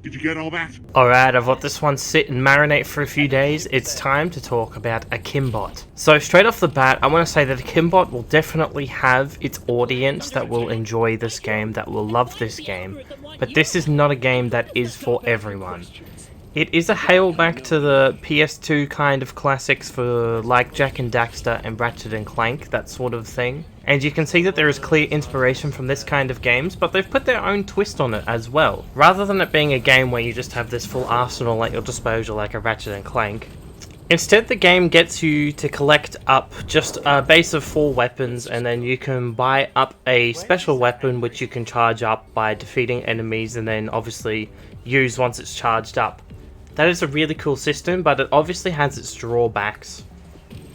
Did you get all that? Alright, I've let this one sit and marinate for a few days. It's time to talk about Akimbot. So straight off the bat, I want to say that Akimbot will definitely have its audience that will enjoy this game, that will love this game. But this is not a game that is for everyone. It is a hail back to the PS2 kind of classics for like Jak and Daxter and Ratchet and Clank, that sort of thing. And you can see that there is clear inspiration from this kind of games, but they've put their own twist on it as well. Rather than it being a game where you just have this full arsenal at your disposal like a Ratchet and Clank, instead the game gets you to collect up just a base of 4 weapons, and then you can buy up a special weapon which you can charge up by defeating enemies and then obviously use once it's charged up. That is a really cool system, but it obviously has its drawbacks.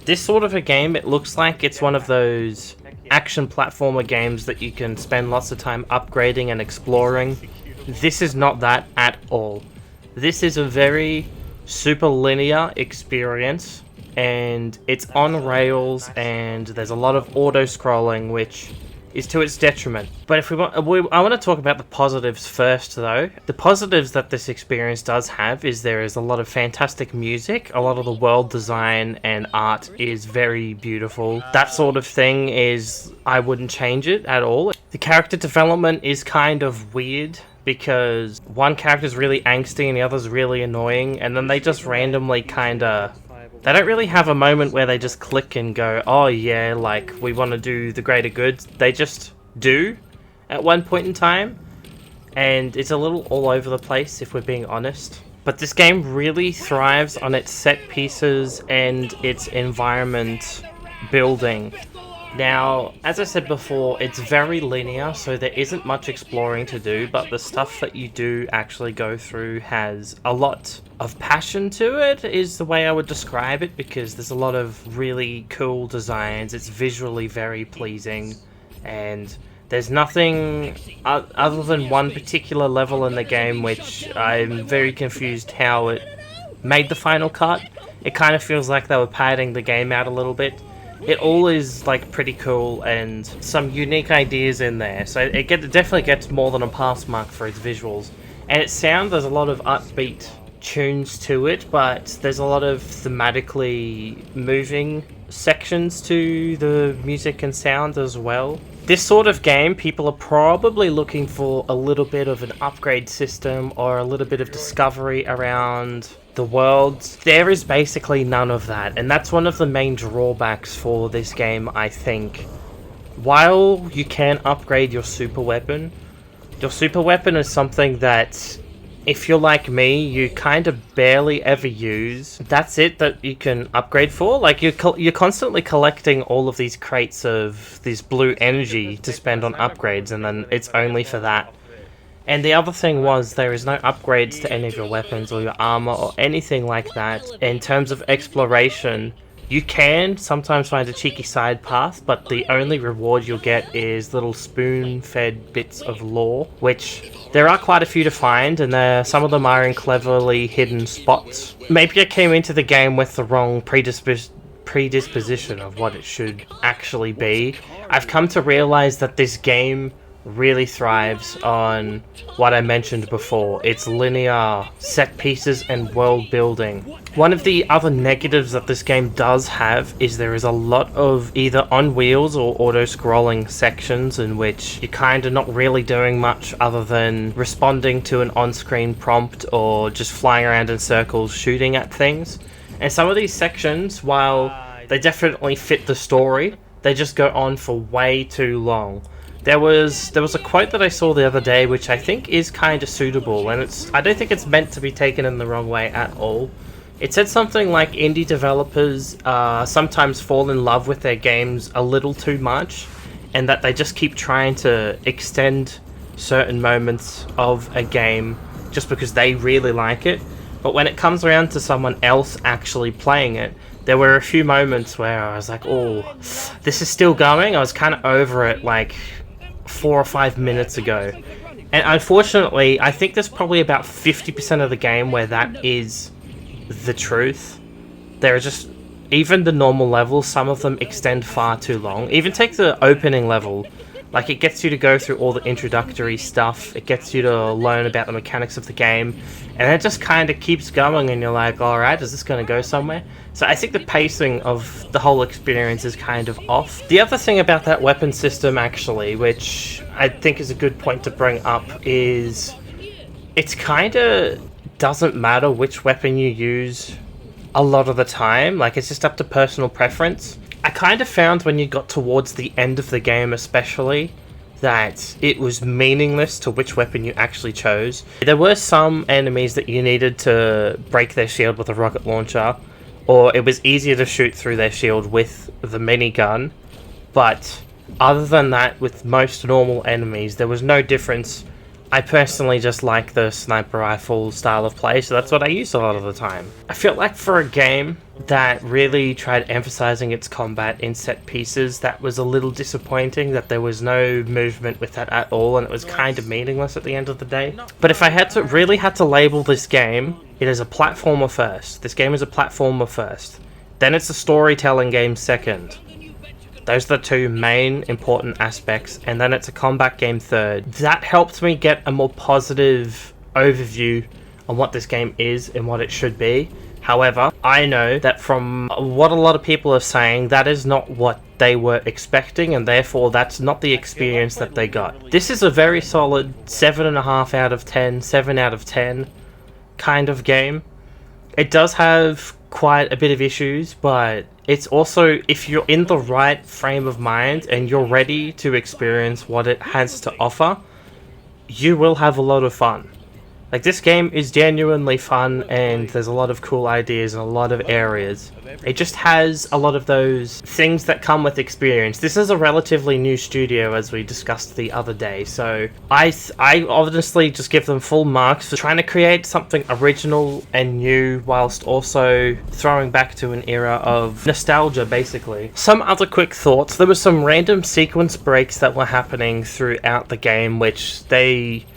This sort of a game, it looks like it's one of those action platformer games that you can spend lots of time upgrading and exploring. This is not that at all. This is a very super linear experience, and it's on rails, and there's a lot of auto-scrolling, which is to its detriment. But if I want to talk about the positives first though. The positives that this experience does have is there is a lot of fantastic music, a lot of the world design and art is very beautiful. That sort of thing is, I wouldn't change it at all. The character development is kind of weird, because one character's really angsty and the other's really annoying, and then they just randomly kinda... They don't really have a moment where they just click and go, oh yeah, like, we want to do the greater good. They just do at one point in time, and it's a little all over the place if we're being honest. But this game really thrives on its set pieces and its environment building. Now, as I said before, it's very linear, so there isn't much exploring to do, but the stuff that you do actually go through has a lot of passion to it, is the way I would describe it, because there's a lot of really cool designs, it's visually very pleasing, and there's nothing other than one particular level in the game which I'm very confused how it made the final cut. It kind of feels like they were padding the game out a little bit. It all is like pretty cool and some unique ideas in there, so it definitely gets more than a pass mark for its visuals. And its sound, there's a lot of upbeat tunes to it, but there's a lot of thematically moving sections to the music and sound as well. This sort of game, people are probably looking for a little bit of an upgrade system or a little bit of discovery around the world. There is basically none of that, and that's one of the main drawbacks for this game, I think. While you can upgrade your super weapon is something that, if you're like me, you kind of barely ever use. That's it that you can upgrade for. Like, you're constantly collecting all of these crates of this blue energy to spend on upgrades, and then it's only for that. And the other thing was, there is no upgrades to any of your weapons or your armor or anything like that. In terms of exploration, you can sometimes find a cheeky side path, but the only reward you'll get is little spoon-fed bits of lore, which there are quite a few to find, and some of them are in cleverly hidden spots. Maybe I came into the game with the wrong predisposition of what it should actually be. I've come to realize that this game really thrives on what I mentioned before, its linear set pieces and world building. One of the other negatives that this game does have is there is a lot of either on wheels or auto-scrolling sections in which you're kind of not really doing much other than responding to an on-screen prompt or just flying around in circles shooting at things. And some of these sections, while they definitely fit the story, they just go on for way too long. There was a quote that I saw the other day which I think is kind of suitable, and I don't think it's meant to be taken in the wrong way at all. It said something like indie developers sometimes fall in love with their games a little too much, and that they just keep trying to extend certain moments of a game just because they really like it. But when it comes around to someone else actually playing it, there were a few moments where I was like, oh, this is still going? I was kind of over it like 4 or 5 minutes ago. And unfortunately, I think there's probably about 50% of the game where that is the truth. There are just, even the normal levels, some of them extend far too long. Even take the opening level, Like, it gets you to go through all the introductory stuff, it gets you to learn about the mechanics of the game, and it just kind of keeps going, and you're like, alright, is this going to go somewhere? So I think the pacing of the whole experience is kind of off. The other thing about that weapon system, actually, which I think is a good point to bring up, is it's kind of doesn't matter which weapon you use a lot of the time. Like, it's just up to personal preference. I kind of found when you got towards the end of the game especially, that it was meaningless to which weapon you actually chose. There were some enemies that you needed to break their shield with a rocket launcher, or it was easier to shoot through their shield with the minigun, but other than that, with most normal enemies, there was no difference. I personally just like the sniper rifle style of play, so that's what I use a lot of the time. I feel like for a game that really tried emphasizing its combat in set pieces, that was a little disappointing, that there was no movement with that at all, and it was kind of meaningless at the end of the day. But if I had to label this game, it is a platformer first. This game is a platformer first. Then it's a storytelling game second. Those are the two main important aspects, and then it's a combat game third. That helped me get a more positive overview on what this game is and what it should be. However, I know that from what a lot of people are saying, that is not what they were expecting, and therefore that's not the experience that they got. This is a very solid 7.5 out of 10, 7 out of 10 kind of game. It does have quite a bit of issues, but it's also, if you're in the right frame of mind and you're ready to experience what it has to offer, you will have a lot of fun. Like, this game is genuinely fun, and there's a lot of cool ideas in a lot of areas. It just has a lot of those things that come with experience. This is a relatively new studio, as we discussed the other day, so I honestly just give them full marks for trying to create something original and new, whilst also throwing back to an era of nostalgia, basically. Some other quick thoughts. There were some random sequence breaks that were happening throughout the game, which they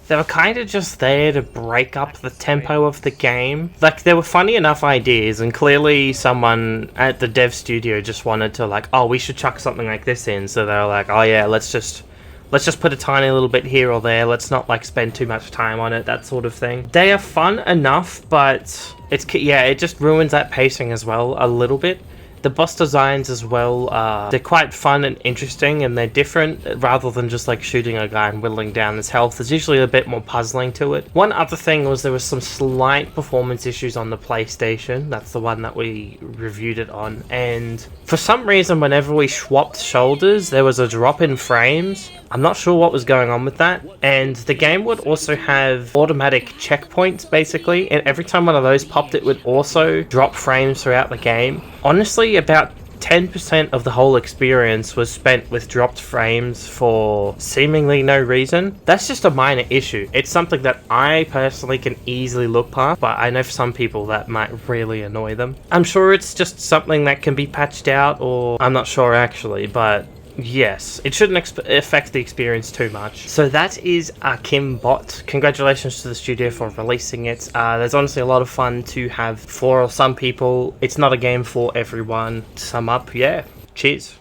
were kind of just there to break up the tempo of the game. Like, there were funny enough ideas, and clearly someone at the dev studio just wanted to, like, oh, we should chuck something like this in. So they were like, oh yeah, let's just put a tiny little bit here or there. Let's not, like, spend too much time on it, that sort of thing. They are fun enough, but it just ruins that pacing as well a little bit. The boss designs as well, they're quite fun and interesting, and they're different. Rather than just like shooting a guy and whittling down his health, there's usually a bit more puzzling to it. One other thing was there was some slight performance issues on the PlayStation. That's the one that we reviewed it on, and for some reason whenever we swapped shoulders there was a drop in frames. I'm not sure what was going on with that, and the game would also have automatic checkpoints basically, and every time one of those popped it would also drop frames throughout the game. Honestly, about 10% of the whole experience was spent with dropped frames for seemingly no reason. That's just a minor issue. It's something that I personally can easily look past, but I know for some people that might really annoy them. I'm sure it's just something that can be patched out, or I'm not sure actually, but yes, it shouldn't affect the experience too much. So that is Akimbot. Congratulations to the studio for releasing it. There's honestly a lot of fun to have for some people. It's not a game for everyone. To sum up, yeah, cheers.